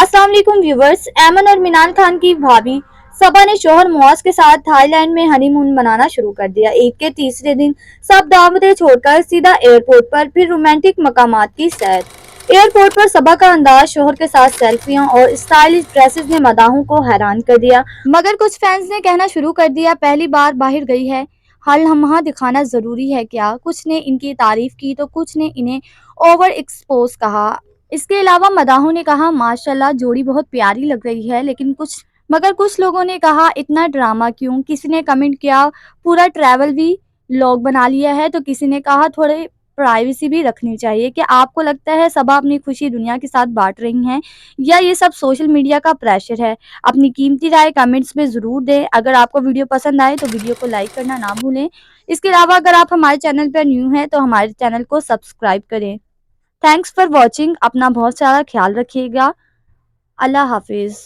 अस्सलाम वालेकुम व्यूवर्स। ऐमन और मिनान खान की भाभी सबा ने शोहर मुआज के साथ थाईलैंड में हनीमून मनाना शुरू कर दिया। ईद के तीसरे दिन सब दावतें छोड़कर सीधा एयरपोर्ट पर, फिर रोमांटिक मकामात की सैर। एयरपोर्ट पर सबा का अंदाज, शोहर के साथ सेल्फियां और स्टाइलिश ड्रेसेस ने मदाहों को हैरान कर दिया। मगर कुछ फैंस ने कहना शुरू कर दिया, पहली बार बाहर गई है, हल हम दिखाना जरूरी है क्या। कुछ ने इनकी तारीफ की तो कुछ ने इन्हें ओवर एक्सपोज कहा। इसके अलावा मदाहों ने कहा, माशाल्लाह जोड़ी बहुत प्यारी लग रही है, लेकिन कुछ लोगों ने कहा, इतना ड्रामा क्यों। किसी ने कमेंट किया, पूरा ट्रैवल भी लॉग बना लिया है। तो किसी ने कहा, थोड़े प्राइवेसी भी रखनी चाहिए। क्या आपको लगता है सबा अपनी खुशी दुनिया के साथ बांट रही हैं, या ये सब सोशल मीडिया का प्रेशर है? अपनी कीमती राय कमेंट्स में ज़रूर दें। अगर आपको वीडियो पसंद आए तो वीडियो को लाइक करना ना भूलें। इसके अलावा अगर आप हमारे चैनल पर न्यू हैं तो हमारे चैनल को सब्सक्राइब करें। Thanks for watching. अपना बहुत सारा ख्याल रखिएगा। अल्लाह हाफिज़।